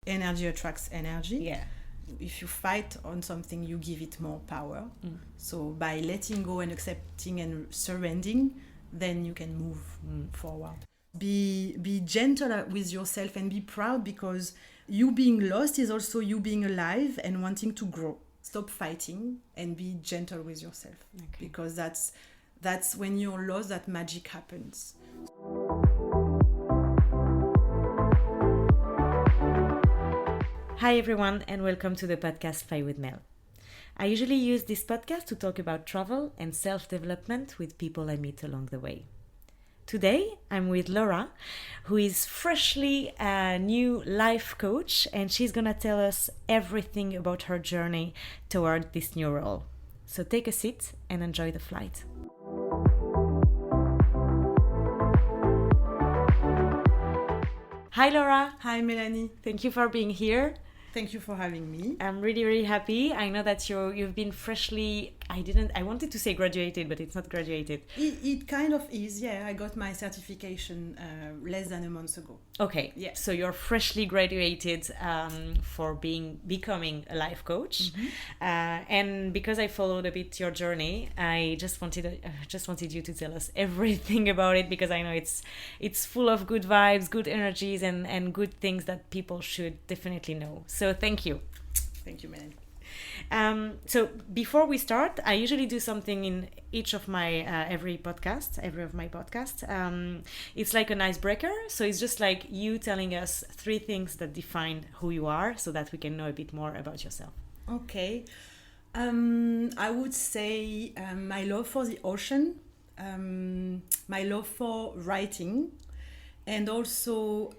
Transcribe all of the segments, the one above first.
energy attracts energy. Yeah. If you fight on something, you give it more power. So by letting go and accepting and surrendering, then you can move forward. Be gentle with yourself and be proud, because you being lost is also you being alive and wanting to grow. Stop fighting and be gentle with yourself, because that's when you're lost that magic happens. Hi everyone, and welcome to the podcast Fly with Mel. I usually use this podcast to talk about travel and self-development with people I meet along the way. Today, I'm with Laura, who is freshly a new life coach, and she's gonna tell us everything about her journey toward this new role. So take a seat and enjoy the flight. Hi Laura. Hi Melanie. Thank you for being here. Thank you for having me. I'm really happy. I know that you've been freshly, I wanted to say graduated, but it's not graduated. It kind of is, yeah. I got my certification less than a month ago. Okay, yeah. So you're freshly graduated for becoming a life coach. And because I followed a bit your journey, I just wanted you to tell us everything about it, because I know it's full of good vibes, good energies, and good things that people should definitely know. So thank you. Thank you, Melanie. So before we start, I usually do something in each of my every of my podcasts. It's like an icebreaker. So it's just like you telling us 3 things that define who you are, so that we can know a bit more about yourself. Okay. I would say my love for the ocean, my love for writing, and also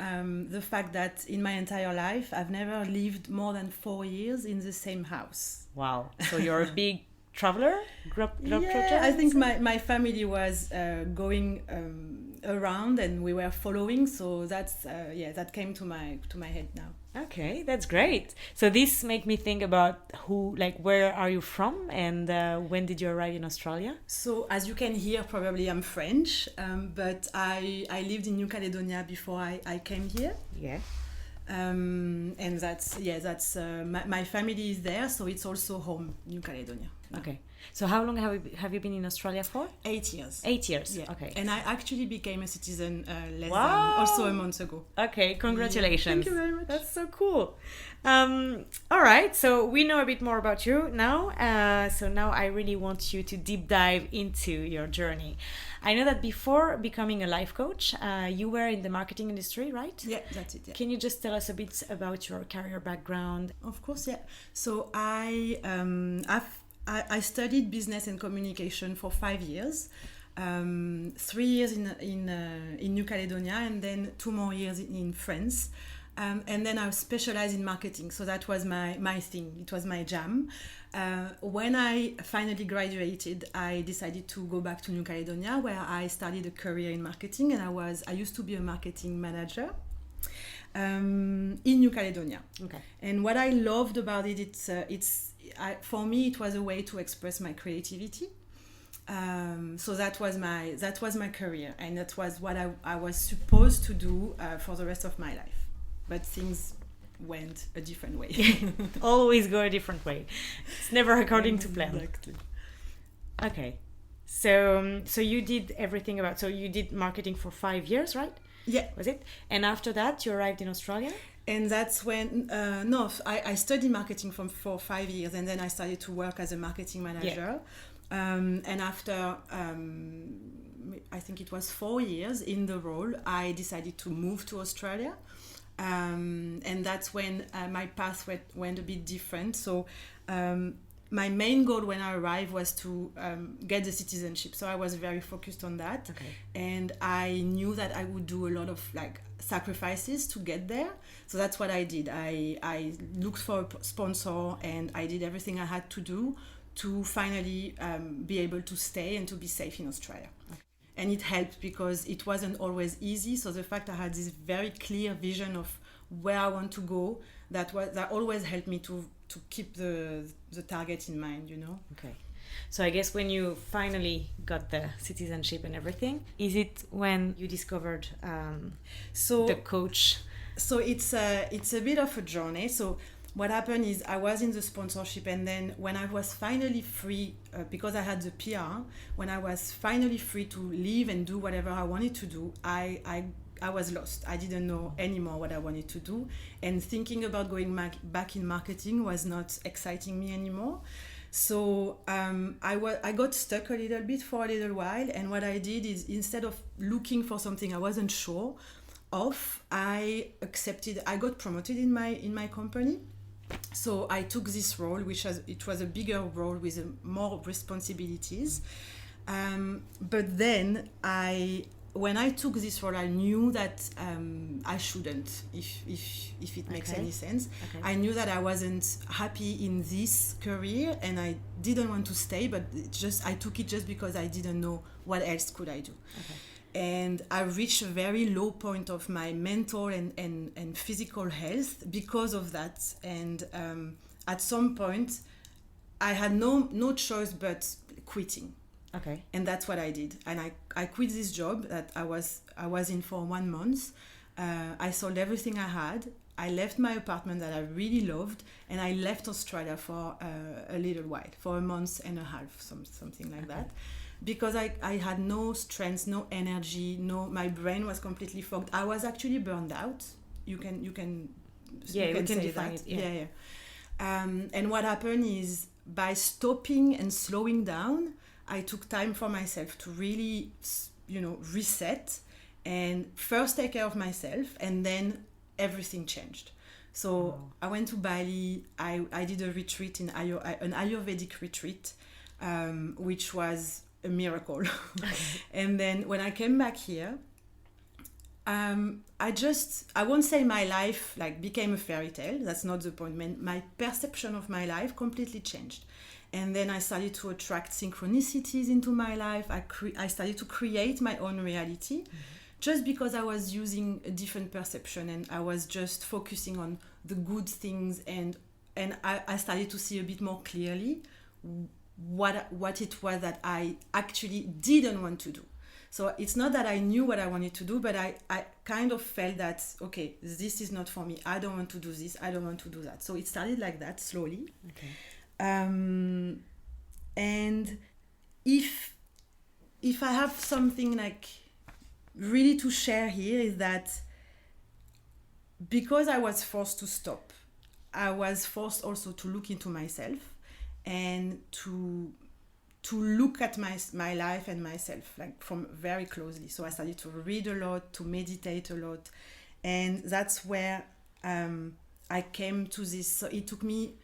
the fact that in my entire life, I've never lived more than 4 years in the same house. Wow. So you're a big traveler? Yeah, I think my family was going around and we were following. So that's, that came to my head now. Okay, that's great. So this made me think about where are you from, and when did you arrive in Australia? So as you can hear, probably I'm French, but I lived in New Caledonia before I came here. Yeah. And that's my family is there, so it's also home, New Caledonia. Okay. So how long have you been in Australia for? 8 years. 8 years. Yeah. Okay. And I actually became a citizen also a month ago. Okay, congratulations. Yeah, thank you very much. That's so cool. All right, so we know a bit more about you now. So now I really want you to deep dive into your journey. I know that before becoming a life coach, you were in the marketing industry, right? Yeah, that's it. Yeah. Can you just tell us a bit about your career background? Of course, yeah. So I studied business and communication for 5 years, 3 years in New Caledonia, and then 2 more years in France. And then I specialized in marketing. So that was my thing. It was my jam. When I finally graduated, I decided to go back to New Caledonia, where I started a career in marketing. And I used to be a marketing manager in New Caledonia. Okay. And what I loved about it, for me, it was a way to express my creativity. So that was my career, and that was what I was supposed to do for the rest of my life. But things went a different way. Always go a different way. It's never according to plan. Exactly. Okay. So you did everything so you did marketing for 5 years, right? Yeah. Was it? And after that, you arrived in Australia? And that's when, I studied marketing for 5 years, and then I started to work as a marketing manager. Yeah. And after, I think it was 4 years in the role, I decided to move to Australia. And that's when my path went a bit different. So my main goal when I arrived was to get the citizenship. So I was very focused on that. Okay. And I knew that I would do a lot of sacrifices to get there. So that's what I did. I looked for a sponsor, and I did everything I had to do to finally be able to stay and to be safe in Australia. Okay. And it helped because it wasn't always easy. So the fact I had this very clear vision of where I want to go, that always helped me to keep the target in mind, you know. Okay. So I guess when you finally got the citizenship and everything, is it when you discovered the coach So it's a bit of a journey. So what happened is I was in the sponsorship, and then when I was finally free, because I had the PR, when I was finally free to leave and do whatever I wanted to do, I was lost. I didn't know anymore what I wanted to do, and thinking about going back in marketing was not exciting me anymore. So I got stuck a little bit for a little while, and what I did is, instead of looking for something I wasn't sure of, I got promoted in my company. So I took this role, it was a bigger role with more responsibilities. But then when I took this role, I knew that I shouldn't, if it makes any sense. Okay. I knew that I wasn't happy in this career, and I didn't want to stay, but I took it just because I didn't know what else could I do. Okay. And I reached a very low point of my mental and physical health because of that. And at some point, I had no choice but quitting. Okay. And that's what I did. And I quit this job that I was in for 1 month. I sold everything I had. I left my apartment that I really loved, and I left Australia for a little while, for a month and a half, something like that. Because I had no strength, no energy, my brain was completely fogged. I was actually burned out. You can define it. Yeah. And what happened is, by stopping and slowing down, I took time for myself to really, reset and first take care of myself, and then everything changed. So I went to Bali. I did a retreat an Ayurvedic retreat, which was a miracle. And then when I came back here, I won't say my life became a fairy tale. That's not the point. My perception of my life completely changed. And then I started to attract synchronicities into my life. I started to create my own reality, just because I was using a different perception, and I was just focusing on the good things, and I started to see a bit more clearly what it was that I actually didn't want to do. So it's not that I knew what I wanted to do, but I kind of felt that, okay, this is not for me. I don't want to do this. I don't want to do that. So it started like that, slowly. Okay. And if I have something really to share here, is that because I was forced to stop, I was forced also to look into myself and to look at my life and myself from very closely. So I started to read a lot, to meditate a lot, and that's where I came to this. So it took me,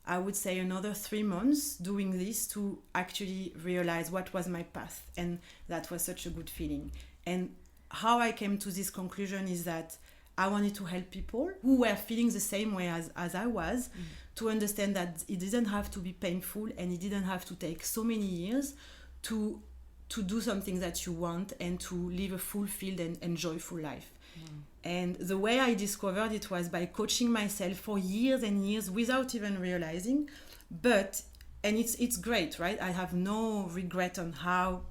I would say, another 3 months doing this to actually realize what was my path, and that was such a good feeling. And how I came to this conclusion is that I wanted to help people who were feeling the same way as I was, to understand that it didn't have to be painful, and it didn't have to take so many years to do something that you want and to live a fulfilled and joyful life. And the way I discovered it was by coaching myself for years and years without even realizing. And it's great, right? I have no regret on how,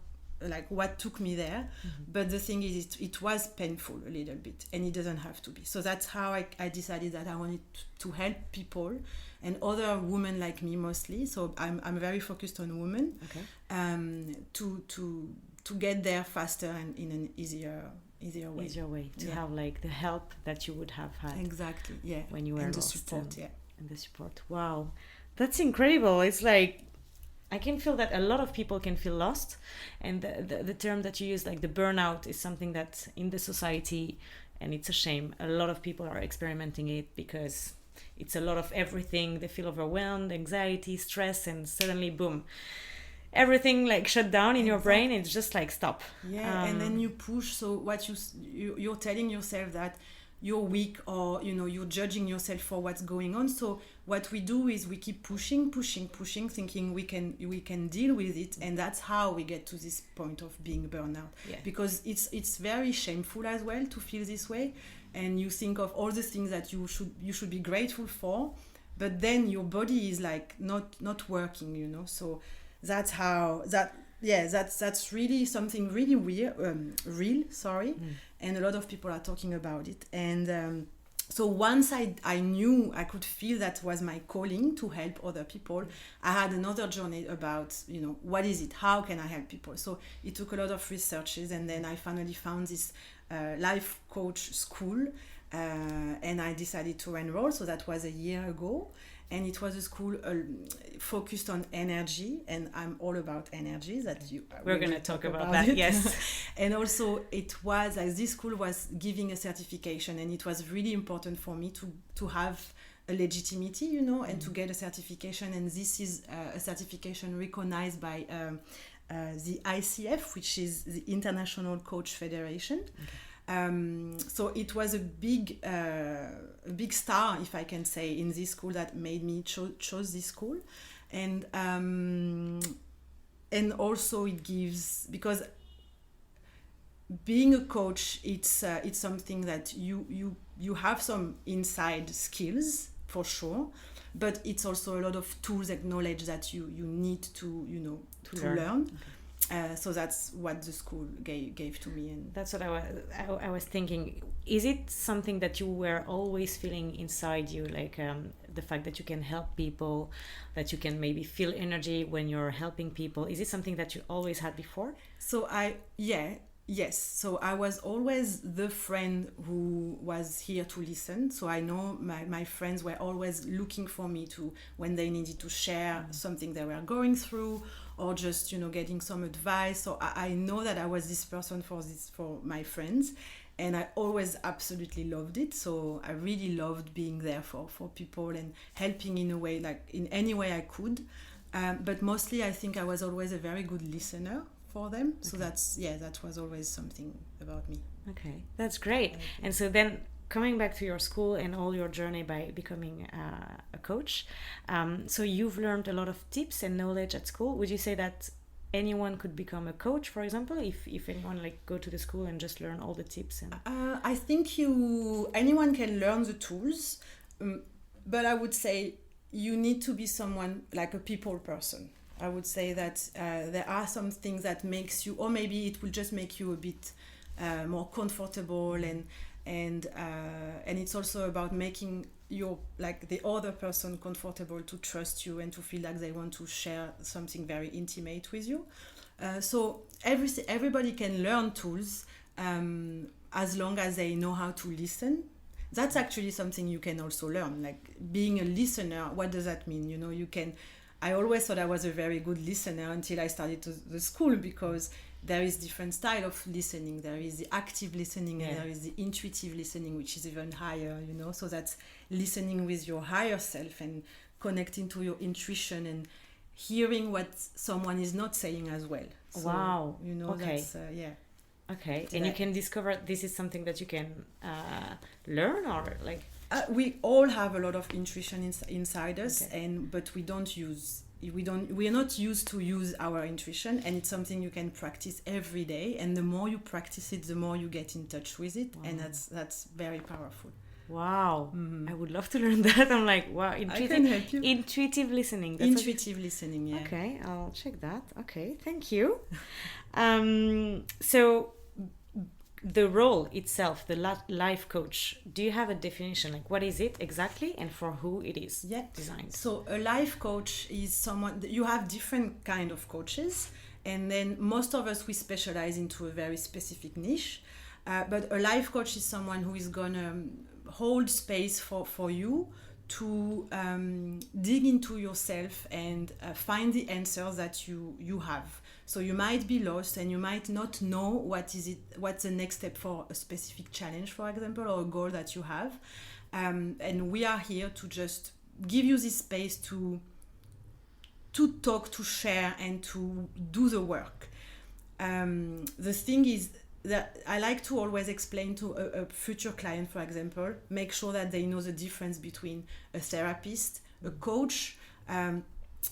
what took me there. But the thing is, it was painful a little bit, and it doesn't have to be. So that's how I decided that I wanted to help people, and other women like me mostly. So I'm very focused on women. Okay. To get there faster and in an easier way to have the help that you would have had. Exactly. Yeah. When you were and lost. The support. And the support. Wow, that's incredible. It's I can feel that a lot of people can feel lost, and the term that you use, the burnout, is something that in the society, and it's a shame, a lot of people are experimenting it, because it's a lot of everything. They feel overwhelmed, anxiety, stress, and suddenly, boom, everything shut down in your brain. It's just stop. Yeah, and then you push. So what you're telling yourself that you're weak, or you're judging yourself for what's going on. So what we do is we keep pushing, thinking we can deal with it, and that's how we get to this point of being burnout. Yeah. Because it's very shameful as well to feel this way, and you think of all the things that you should be grateful for, but then your body is not working. So that's how that's really something really real. And a lot of people are talking about it. And So once I knew, I could feel that was my calling to help other people, I had another journey about, what is it? How can I help people? So it took a lot of researches, and then I finally found this life coach school, and I decided to enroll. So that was a year ago. And it was a school focused on energy, and I'm all about energy. We're going to talk about that, yes. And also, it was this school was giving a certification, and it was really important for me to have a legitimacy, and to get a certification. And this is a certification recognized by the ICF, which is the International Coach Federation. Okay. So it was a big star, if I can say, in this school that made me chose this school, and also it gives, because being a coach, it's something that you have some inside skills for sure, but it's also a lot of tools and knowledge that you need to learn. Okay. So that's what the school gave to me, and that's what I was thinking. Is it something that you were always feeling inside you, like the fact that you can help people, that you can maybe feel energy when you're helping people? Is it something that you always had before? Yes. So I was always the friend who was here to listen. So I know my friends were always looking for me when they needed to share something they were going through, or just getting some advice. So I know that I was this person for my friends, and I always absolutely loved it. So I really loved being there for people and helping in a way, like in any way I could. But mostly I think I was always a very good listener for them. So okay. That was always something about me. Okay, that's great. And so then, coming back to your school and all your journey by becoming a coach, so you've learned a lot of tips and knowledge at school. Would you say that anyone could become a coach, for example, if anyone go to the school and just learn all the tips? I think anyone can learn the tools, but I would say you need to be someone like a people person. I would say that there are some things that makes you, or maybe it will just make you a bit more comfortable, and it's also about making the other person comfortable to trust you and to feel like they want to share something very intimate with you. So everybody can learn tools as long as they know how to listen. That's actually something you can also learn, like being a listener. What does that mean? You can. I always thought I was a very good listener until I started the school, because there is different style of listening. There is the active listening, and there is the intuitive listening, which is even higher, So that's listening with your higher self and connecting to your intuition and hearing what someone is not saying as well. So, wow. Okay. That's, Okay. And you can discover this is something that you can learn, or like... we all have a lot of intuition inside us, but we are not used to use our intuition, and it's something you can practice every day, and the more you practice it, the more you get in touch with it. Wow. And that's very powerful. Wow. I would love to learn that. I'm like, wow, I can help you. Intuitive listening. Listening, yeah. Okay, I'll check that. Okay, thank you. So the role itself, the life coach, do you have a definition? Like, what is it exactly, and for who it is designed? So a life coach is someone, you have different kind of coaches, and then most of us, we specialize into a very specific niche, but a life coach is someone who is gonna hold space for you to dig into yourself and find the answers that you have. So you might be lost and you might not know what's the next step for a specific challenge, for example, or a goal that you have. And we are here to just give you this space to talk, to share, and to do the work. The thing is that I like to always explain to a future client, for example, make sure that they know the difference between a therapist, a coach,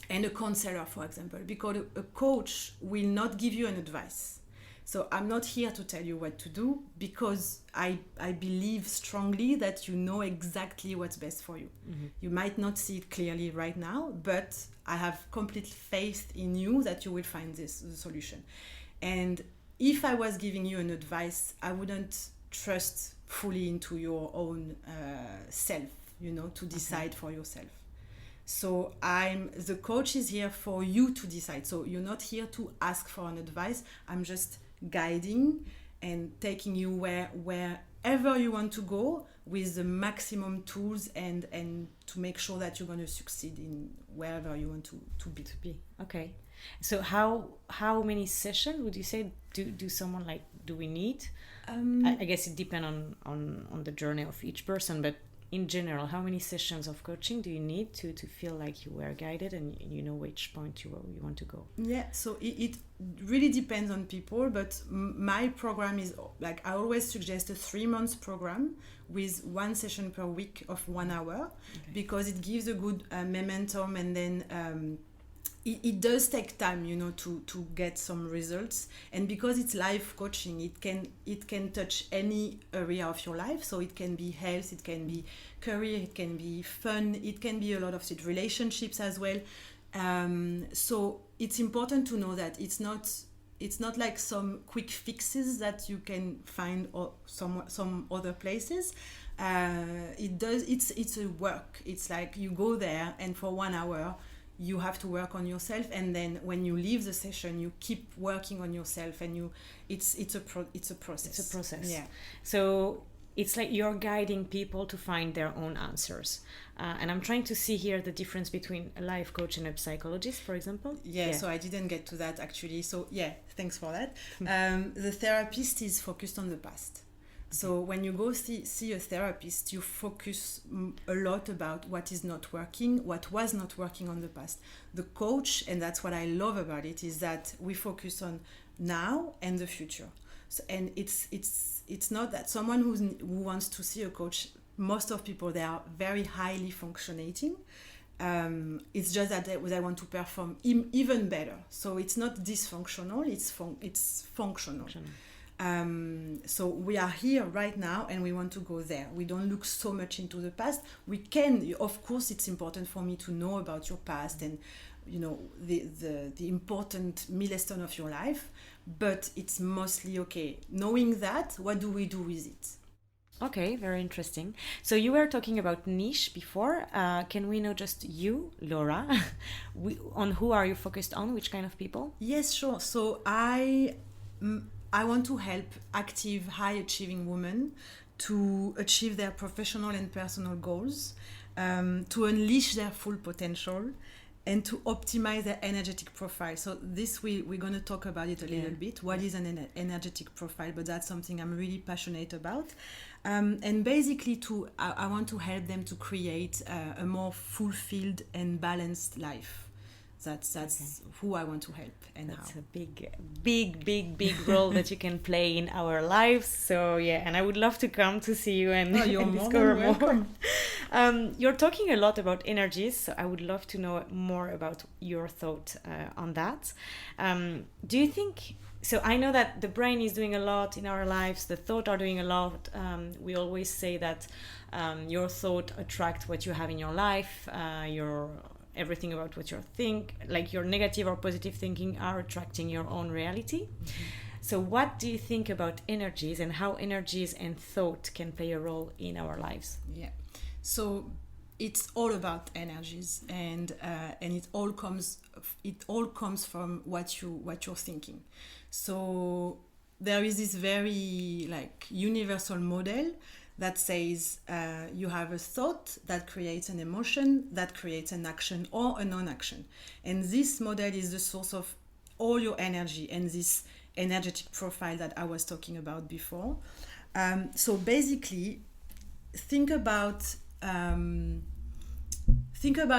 and a counselor, for example, because a coach will not give you an advice. So I'm not here to tell you what to do, because I believe strongly that you know exactly what's best for you. Mm-hmm. You might not see it clearly right now, but I have complete faith in you that you will find the solution. And if I was giving you an advice, I wouldn't trust fully into your own self, to decide for yourself. So the coach is here for you to decide. So you're not here to ask for an advice. I'm just guiding and taking you wherever you want to go with the maximum tools and to make sure that you're going to succeed in wherever you want to be. Okay. So how many sessions would you say do we need? I guess it depends on the journey of each person, but in general, how many sessions of coaching do you need to feel like you were guided and you know which point you want to go? Yeah, so it really depends on people, but my program is like, I always suggest a 3-month program with 1 session per week of 1 hour, because it gives a good momentum, and then it does take time, to get some results. And because it's life coaching, it can touch any area of your life. So it can be health, it can be career, it can be fun, it can be a lot of relationships as well. So it's important to know that it's not like some quick fixes that you can find or some other places. It's a work. It's like you go there, and for 1 hour you have to work on yourself, and then when you leave the session you keep working on yourself, and it's a process. It's a process. Yeah. So it's like you're guiding people to find their own answers, and I'm trying to see here the difference between a life coach and a psychologist, for example. Yeah, so I didn't get to that actually, so yeah, thanks for that. The therapist is focused on the past. So when you go see a therapist, you focus a lot about what is not working, what was not working on the past. The coach, and that's what I love about it, is that we focus on now and the future. So, and it's not that someone who wants to see a coach, most of people, they are very highly functioning. It's just that they want to perform even better. So it's not dysfunctional, it's functional. So we are here right now, and we want to go there. We don't look so much into the past. We can, of course, it's important for me to know about your past and the important milestone of your life, but it's mostly okay knowing that. What do we do with it? Okay, very interesting. So you were talking about niche before. Can we know just you, Laura? On who are you focused on? Which kind of people? Yes, sure. So I want to help active, high-achieving women to achieve their professional and personal goals, to unleash their full potential, and to optimize their energetic profile. So this we're going to talk about it a little bit. What is an energetic profile? But that's something I'm really passionate about. And basically, I want to help them to create a more fulfilled and balanced life. That's who I want to help, and that's how. a big role that you can play in our lives. So yeah, and I would love to come to see you and, and discover more. You're talking a lot about energies, so I would love to know more about your thought on that. Do you think? So I know that the brain is doing a lot in our lives. The thoughts are doing a lot. We always say that your thought attract what you have in your life. Everything about what you think, like your negative or positive thinking, are attracting your own reality. Mm-hmm. So what do you think about energies and how energies and thought can play a role in our lives? Yeah, so it's all about energies, and it all comes from what you're thinking. So there is this very universal model that says you have a thought that creates an emotion, that creates an action or a non-action. And this model is the source of all your energy and this energetic profile that I was talking about before. So basically, think about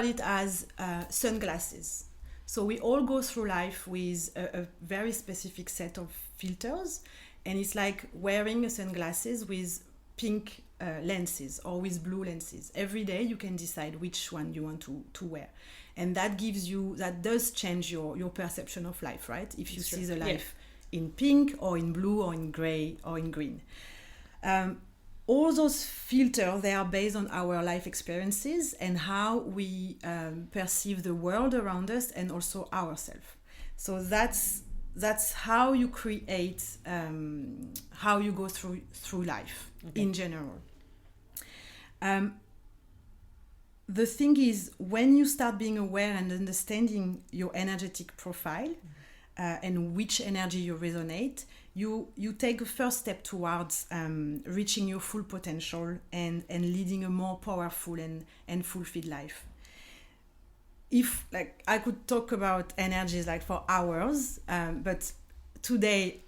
it as sunglasses. So we all go through life with a very specific set of filters, and it's like wearing a sunglasses with pink lenses or with blue lenses. Every day you can decide which one you want to wear, and that does change your perception of life, right? If you see the life in pink or in blue or in gray or in green. All those filters, they are based on our life experiences and how we perceive the world around us and also ourselves. So that's that's how you create, how you go through life in general. The thing is, when you start being aware and understanding your energetic profile and which energy you resonate, you take a first step towards reaching your full potential and leading a more powerful and fulfilled life. If like I could talk about energies like for hours, but today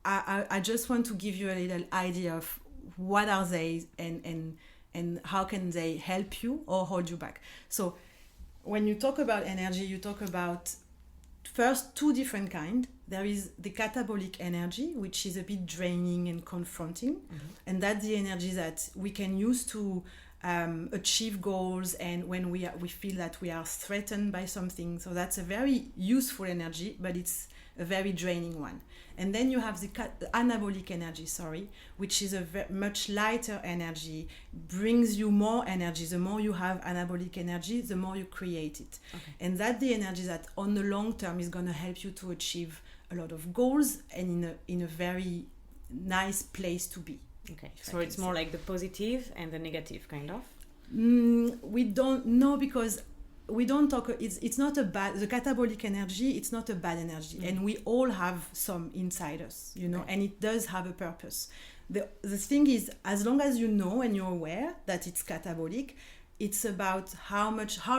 I just want to give you a little idea of what are they and how can they help you or hold you back. So when you talk about energy, you talk about first two different kinds. There is the catabolic energy, which is a bit draining and confronting, and that's the energy that we can use to achieve goals, and when we feel that we are threatened by something. So that's a very useful energy, but it's a very draining one. And then you have the anabolic energy, which is a much lighter energy, brings you more energy. The more you have anabolic energy, the more you create it. And that's the energy that on the long term is going to help you to achieve a lot of goals and in a very nice place to be. Okay, so it's more like the positive and the negative kind of? We don't know, because we don't talk, it's not a bad, the catabolic energy, it's not a bad energy, and we all have some inside us, and it does have a purpose. The thing is, as long as you know and you're aware that it's catabolic, it's about how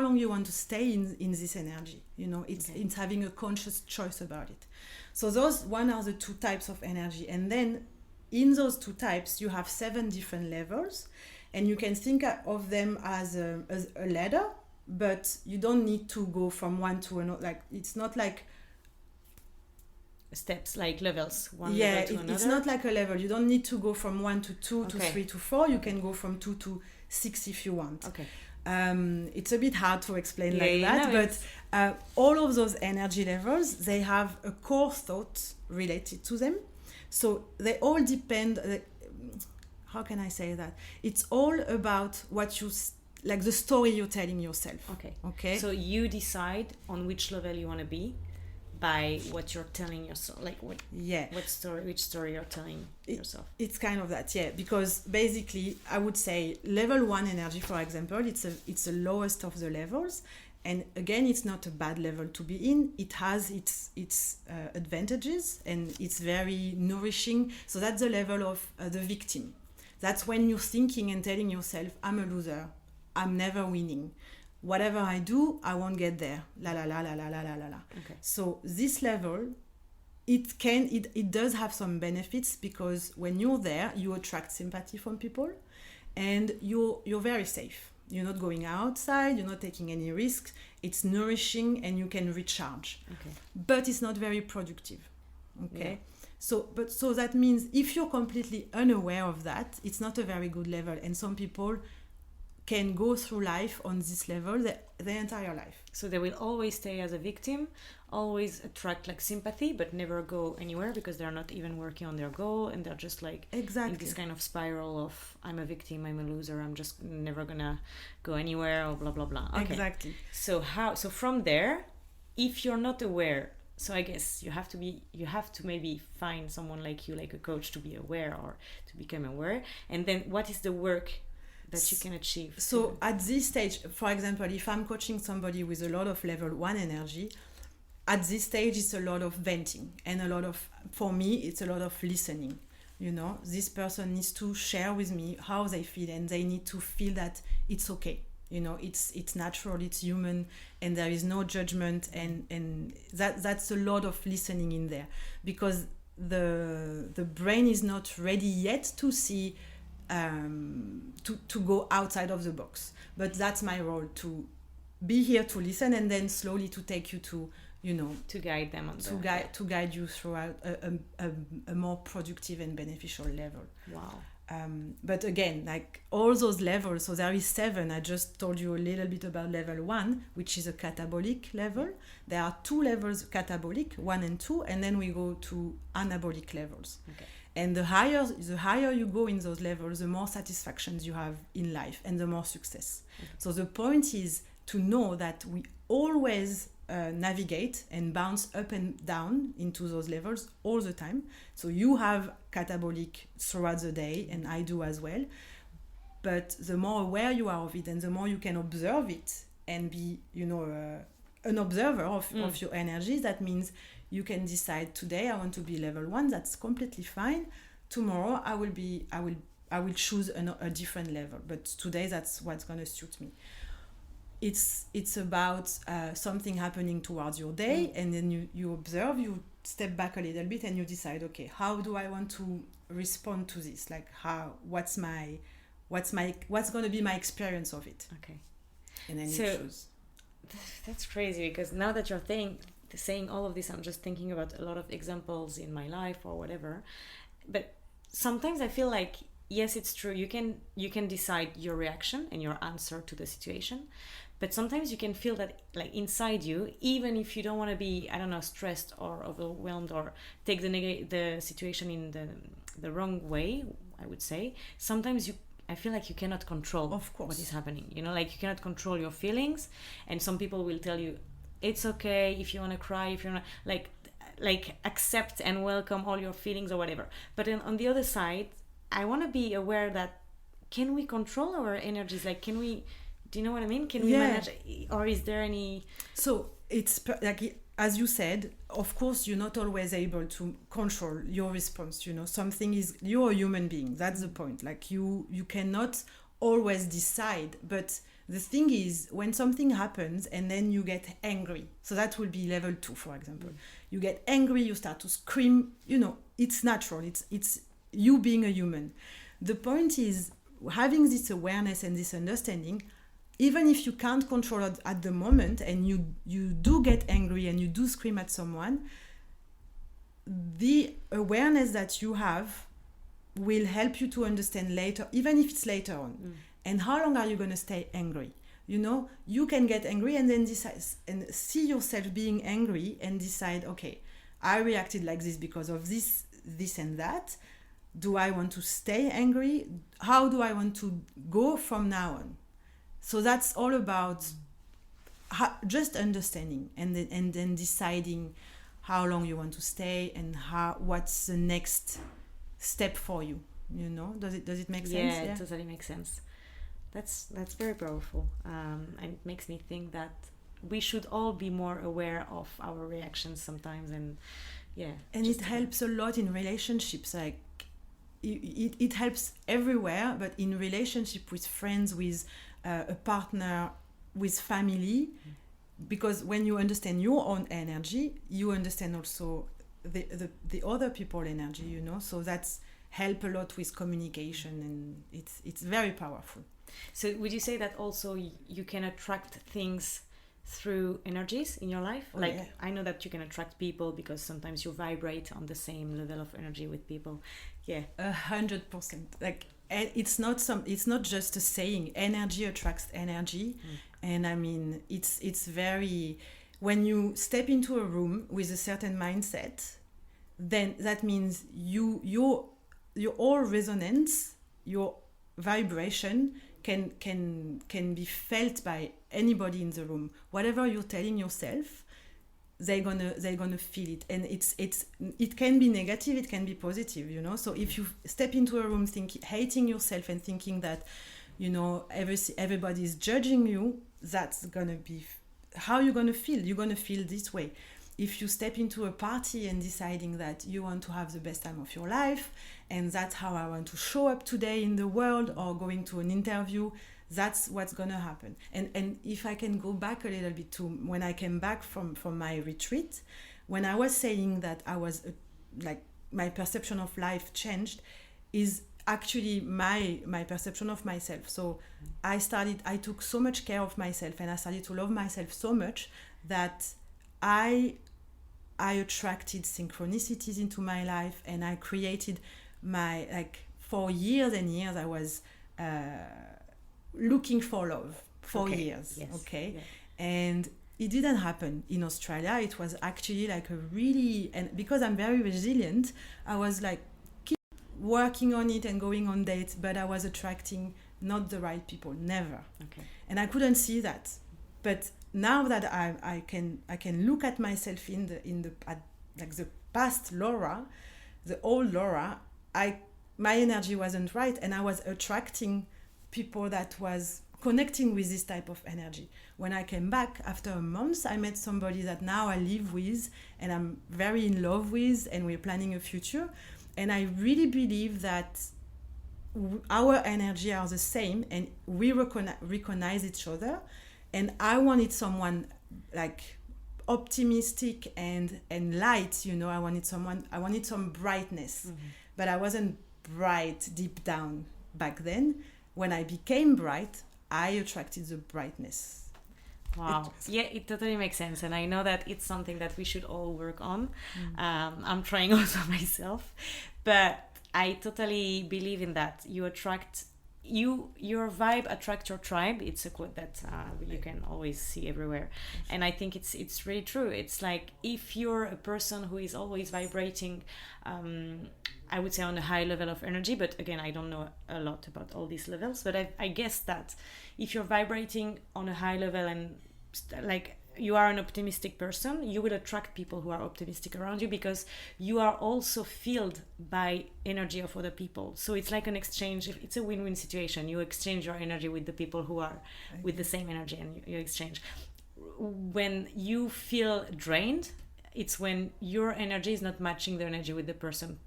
long you want to stay in this energy. It's having a conscious choice about it. So those one are the two types of energy, and then in those two types you have 7 different levels, and you can think of them as a ladder, but you don't need to go from one to another. Like, it's not like steps, like levels, one level to another. It's not like a level. You don't need to go from 1 to 2 to 3 to 4. You can go from 2 to 6 if you want. It's a bit hard to explain but all of those energy levels, they have a core thought related to them. So they all depend, how can I say that? It's all about what you, like the story you're telling yourself. Okay. So you decide on which level you want to be by what you're telling yourself, like which story you're telling yourself. It's kind of that, because basically I would say level 1 energy, for example, it's the lowest of the levels, and again, it's not a bad level to be in. It has its advantages, and it's very nourishing. So that's the level of the victim. That's when you're thinking and telling yourself, I'm a loser, I'm never winning, whatever I do, I won't get there. La la la la la la la la. So this level, it does have some benefits, because when you're there, you attract sympathy from people, and you're very safe. You're not going outside, you're not taking any risks. It's nourishing, and you can recharge. But it's not very productive. So that means if you're completely unaware of that, it's not a very good level, and some people can go through life on this level their entire life. So they will always stay as a victim, always attract like sympathy, but never go anywhere, because they're not even working on their goal, and they're just like in this kind of spiral of I'm a victim, I'm a loser, I'm just never gonna go anywhere, or blah blah blah. Exactly. So from there, if you're not aware, so I guess you have to maybe find someone like you, like a coach, to be aware or to become aware. And then what is the work that you can achieve? So at this stage, for example, if I'm coaching somebody with a lot of level 1 energy, at this stage it's a lot of venting, and for me it's a lot of listening. This person needs to share with me how they feel, and they need to feel that it's okay. It's natural, it's human, and there is no judgment, and that's a lot of listening in there, because the brain is not ready yet to see to go outside of the box. But that's my role, to be here to listen, and then slowly to take you to to guide them on to guide you throughout a more productive and beneficial level. But again, like all those levels, so there is 7. I just told you a little bit about level 1, which is a catabolic level. There are 2 levels, catabolic 1 and 2, and then we go to anabolic levels. And the higher you go in those levels, the more satisfactions you have in life, and the more success. So the point is to know that we always navigate and bounce up and down into those levels all the time. So you have catabolic throughout the day, and I do as well. But the more aware you are of it, and the more you can observe it and be, an observer of your energy, that means you can decide, today I want to be level 1. That's completely fine. Tomorrow I will choose a different level. But today that's what's going to suit me. It's about something happening towards your day, and then you observe, you step back a little bit, and you decide, okay, how do I want to respond to this? Like, what's going to be my experience of it? Okay. And then you choose. That's crazy, because now that you're saying all of this, I'm just thinking about a lot of examples in my life or whatever. But sometimes I feel like, yes, it's true, you can decide your reaction and your answer to the situation, but sometimes you can feel that, like, inside you, even if you don't want to be, I don't know, stressed or overwhelmed or take the situation in the wrong way, I would say, sometimes I feel like you cannot control what is happening. Like, you cannot control your feelings, and some people will tell you it's okay if you want to cry, if you want to like accept and welcome all your feelings or whatever. But then on the other side, I want to be aware that, can we control our energies? Like, do you know what I mean? Can we manage, or is there any... So it's like, as you said, of course, you're not always able to control your response. You're a human being. That's the point. Like, you cannot always decide. But the thing is, when something happens and then you get angry, so that will be level 2, for example. You get angry, you start to scream. It's natural. It's you being a human. The point is, having this awareness and this understanding, even if you can't control it at the moment, and you do get angry and you do scream at someone, the awareness that you have will help you to understand later, even if it's later on. And how long are you going to stay angry? You can get angry and then decide and see yourself being angry and decide, okay, I reacted like this because of this and that. Do I want to stay angry? How do I want to go from now on? So that's all about just understanding and then deciding how long you want to stay and what's the next step for you. Does it make sense? Yeah, it totally makes sense. That's very powerful, and it makes me think that we should all be more aware of our reactions sometimes, and it helps a lot in relationships. Like, it helps everywhere, but in relationship with friends, with a partner, with family, because when you understand your own energy, you understand also the other people's energy, so that's help a lot with communication, and it's very powerful. So would you say that also you can attract things through energies in your life? I know that you can attract people because sometimes you vibrate on the same level of energy with people. 100%. Like, it's not just a saying. Energy attracts energy. And I mean, it's very, when you step into a room with a certain mindset, then that means your all resonance, your vibration can be felt by anybody in the room. Whatever you're telling yourself, they're gonna feel it, and it can be negative, it can be positive, So if you step into a room hating yourself and thinking that, everybody is judging you, that's gonna be how you're gonna feel. You're gonna feel this way. If you step into a party and deciding that you want to have the best time of your life, and that's how I want to show up today in the world, or going to an interview, that's what's going to happen. And if I can go back a little bit to when I came back from my retreat, when I was saying that I was my perception of life changed, is actually my perception of myself. So I took so much care of myself, and I started to love myself so much that I attracted synchronicities into my life, and I created for years and years I was looking for love for years. Yes. Okay. Yeah. And it didn't happen in Australia. It was actually and because I'm very resilient, I was keep working on it and going on dates, but I was attracting not the right people, never. Okay. And I couldn't see that. But now that I can look at myself in the like the past Laura, the old Laura, my energy wasn't right, and I was attracting people that was connecting with this type of energy. When I came back after a month, I met somebody that now I live with and I'm very in love with, and we're planning a future. And I really believe that our energy are the same, and we recognize each other. And I wanted someone like optimistic and light, I wanted some brightness. But I wasn't bright deep down back then. When I became bright, I attracted the brightness. Wow. It totally makes sense. And I know that it's something that we should all work on. I'm trying also myself. But I totally believe in that. You attract... your vibe attracts your tribe. It's a quote that you can always see everywhere, and I think it's really true. It's like if you're a person who is always vibrating, I would say on a high level of energy, but again, I don't know a lot about all these levels, but I guess that if you're vibrating on a high level and like you are an optimistic person, you will attract people who are optimistic around you, because you are also filled by energy of other people. So it's like an exchange. It's a win-win situation. You exchange your energy with the people who are with the same energy, and you exchange. When you feel drained, it's when your energy is not matching the energy with the person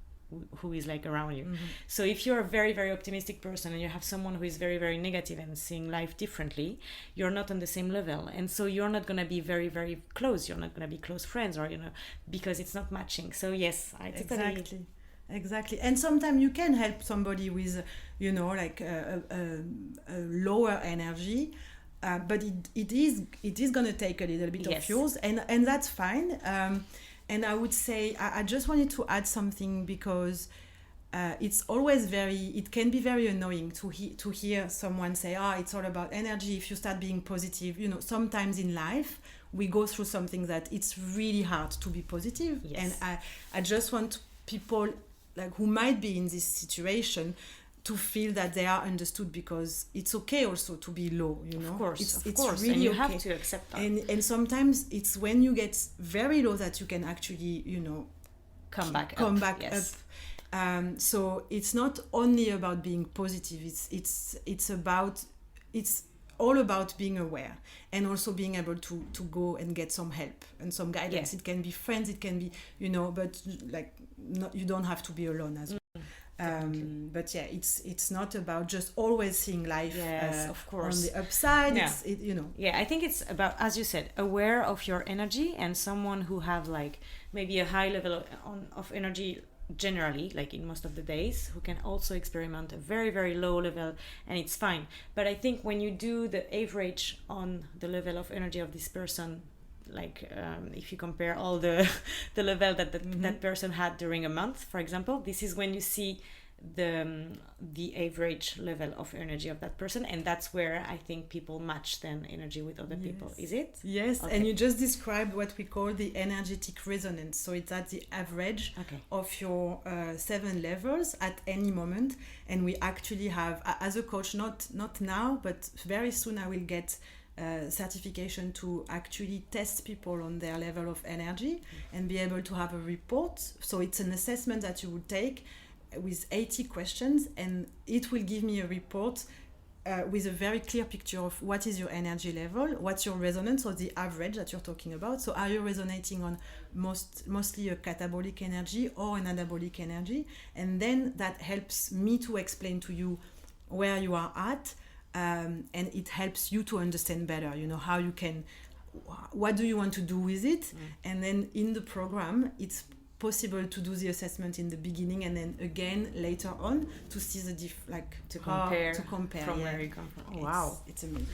who is like around you. So if you're a very, very optimistic person and you have someone who is very, very negative and seeing life differently, you're not on the same level, and so you're not going to be very, very close. You're not going to be close friends, or because it's not matching. So yes, I totally... Exactly. And sometimes you can help somebody with like a lower energy, but it is going to take a little bit of yours, and that's fine. And I would say, I just wanted to add something, because it's always it can be very annoying to hear someone say, it's all about energy. If you start being positive, sometimes in life, we go through something that it's really hard to be positive. Yes. And I just want people like who might be in this situation to feel that they are understood, because it's okay also to be low, Of course, it's really and you have to accept that. And sometimes it's when you get very low that you can actually, come back up. So it's not only about being positive. It's all about being aware, and also being able to go and get some help and some guidance. It can be friends, it can be, but like you don't have to be alone as well. But it's not about just always seeing life of course on the upside. I think it's about, as you said, aware of your energy, and someone who have like maybe a high level of energy generally, like in most of the days, who can also experiment a very, very low level, and it's fine. But I think when you do the average on the level of energy of this person, like if you compare all the level that person had during a month, for example, this is when you see the average level of energy of that person, and that's where I think people match then energy with other people. Is it? Yes. Okay. And you just described what we call the energetic resonance. So it's at the average of your 7 levels at any moment. And we actually have, as a coach, not now, but very soon I will get certification to actually test people on their level of energy and be able to have a report. So it's an assessment that you would take with 80 questions, and it will give me a report with a very clear picture of what is your energy level, what's your resonance, or the average that you're talking about. So are you resonating on mostly a catabolic energy or an anabolic energy? And then that helps me to explain to you where you are at, and it helps you to understand better, how you can, what do you want to do with it? And then in the program, it's possible to do the assessment in the beginning and then again later on to see the to compare from where you come from. Wow, it's amazing.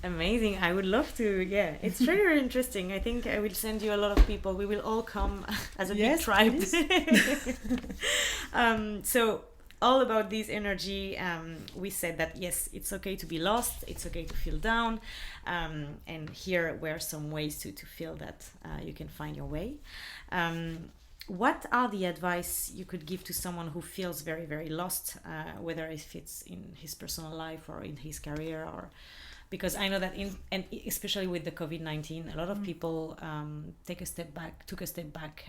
Amazing. I would love to. It's very, very interesting. I think I will send you a lot of people. We will all come as a big tribe. So all about this energy, we said that yes, it's okay to be lost, it's okay to feel down, and here were some ways to feel that you can find your way. What are the advice you could give to someone who feels very, very lost, whether if it's in his personal life or in his career, or because I know that and especially with the COVID-19, a lot of people took a step back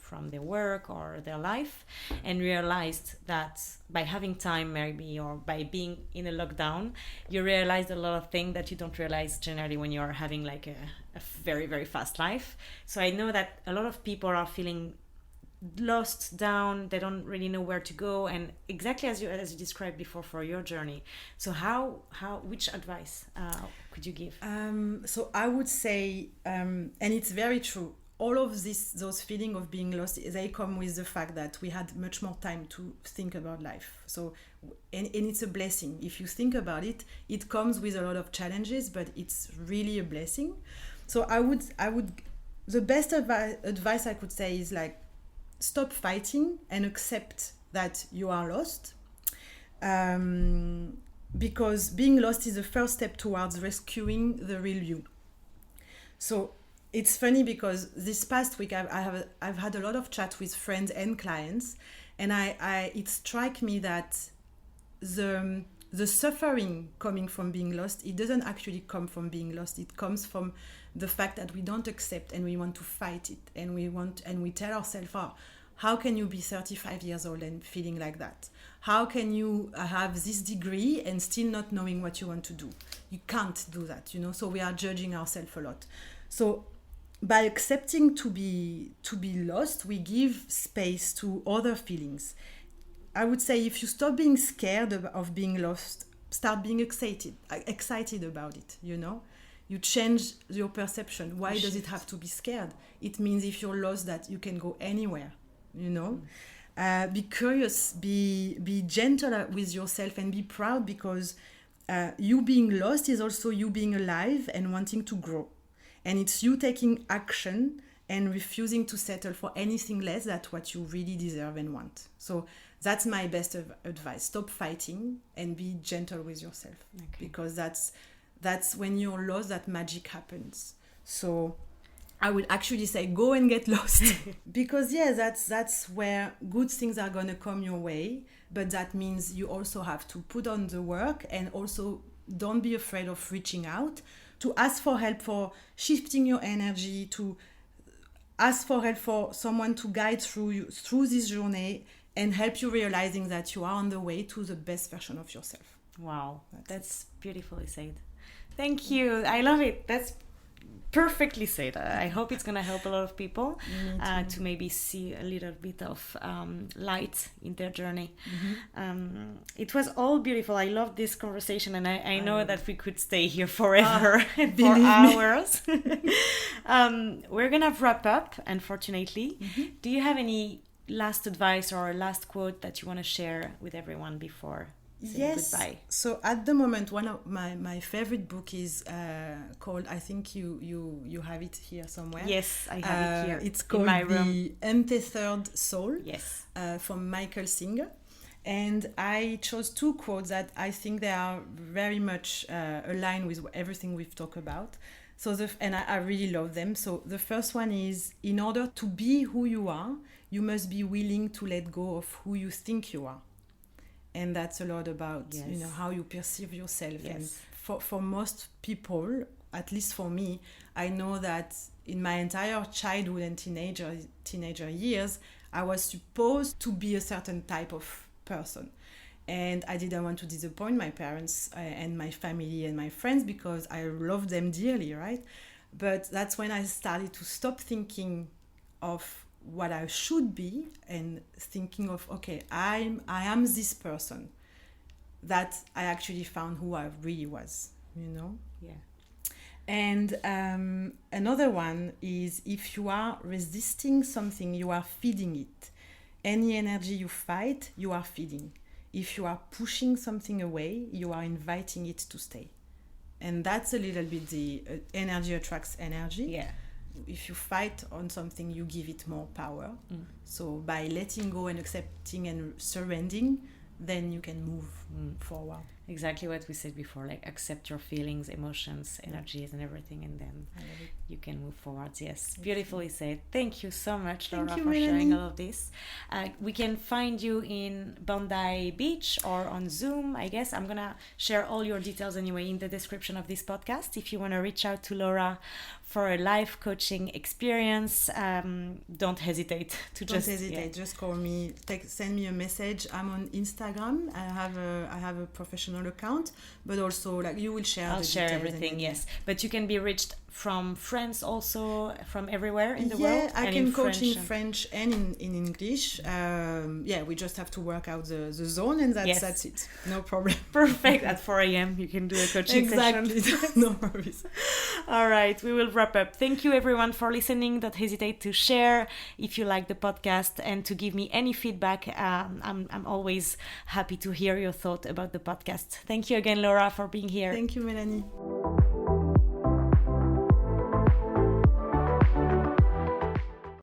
from their work or their life, and realized that by having time maybe, or by being in a lockdown, you realize a lot of things that you don't realize generally when you're having like a very, very fast life. So I know that a lot of people are feeling lost, down, they don't really know where to go, and exactly as you described before for your journey. So which advice could you give? So I would say, and it's very true, all of those feeling of being lost, they come with the fact that we had much more time to think about life. So and it's a blessing. If you think about it, it comes with a lot of challenges, but it's really a blessing. So I would the best advice I could say is like, stop fighting and accept that you are lost, because being lost is the first step towards rescuing the real you. So it's funny because this past week I've had a lot of chat with friends and clients, and it struck me that the suffering coming from being lost, it doesn't actually come from being lost. It comes from the fact that we don't accept and we want to fight it, and we tell ourselves, how can you be 35 years old and feeling like that? How can you have this degree and still not knowing what you want to do? You can't do that, so we are judging ourselves a lot. So by accepting to be lost, we give space to other feelings. I would say, if you stop being scared of being lost, start being excited about it, You change your perception. Why does it have to be scared? It means if you're lost, that you can go anywhere, Be curious, be gentle with yourself, and be proud, because you being lost is also you being alive and wanting to grow. And it's you taking action and refusing to settle for anything less than what you really deserve and want. So that's my best advice. Stop fighting and be gentle with yourself. Okay. Because that's when you're lost that magic happens. So I would actually say, go and get lost. Because that's where good things are going to come your way. But that means you also have to put on the work, and also don't be afraid of reaching out, to ask for help for shifting your energy, to ask for help for someone to guide you through this journey and help you realizing that you are on the way to the best version of yourself. Wow, that's beautifully said. Thank you. I love it. That's perfectly said. I hope it's going to help a lot of people to maybe see a little bit of light in their journey. Mm-hmm. It was all beautiful. I love this conversation, and I know that we could stay here forever, for hours. We're going to wrap up, unfortunately. Mm-hmm. Do you have any last advice or last quote that you want to share with everyone before yes. Goodbye? So at the moment, one of my favorite book is called, I think you have it here somewhere. Yes, I have it here. It's called The Untethered Soul. Yes. From Michael Singer. And I chose two quotes that I think they are very much aligned with everything we've talked about. So I really love them. So the first one is, in order to be who you are, you must be willing to let go of who you think you are. And that's a lot about, yes. How you perceive yourself. Yes. And for most people, at least for me, I know that in my entire childhood and teenager years, I was supposed to be a certain type of person. And I didn't want to disappoint my parents and my family and my friends, because I love them dearly, right? But that's when I started to stop thinking of what I should be and thinking of, okay, I am this person, that I actually found who I really was, Yeah. And another one is, if you are resisting something, you are feeding it. Any energy you fight, you are feeding. If you are pushing something away, you are inviting it to stay. And that's a little bit the energy attracts energy. Yeah. If you fight on something, you give it more power. So by letting go and accepting and surrendering, then you can move forward. Exactly what we said before, like accept your feelings, emotions, energies, and everything, and then you can move forward. Yes, beautifully said. Thank you so much, Laura, for sharing all of this. We can find you in Bondi Beach or on Zoom, I guess. I'm gonna share all your details anyway in the description of this podcast. If you want to reach out to Laura for a life coaching experience, don't hesitate to just call me, send me a message. I'm on Instagram. I have a professional account, but also like you will share. I'll share everything. Yes, but you can be reached from France also, from everywhere in the world. Yeah, I can coach in French and in English. We just have to work out the zone, and that's it. No problem. Perfect. At 4 a.m. you can do a coaching session. No worries. All right, we will wrap up. Thank you everyone for listening. Don't hesitate to share if you like the podcast and to give me any feedback. I'm always happy to hear your thought about the podcast. Thank you again, Laura, for being here. Thank you, Melanie.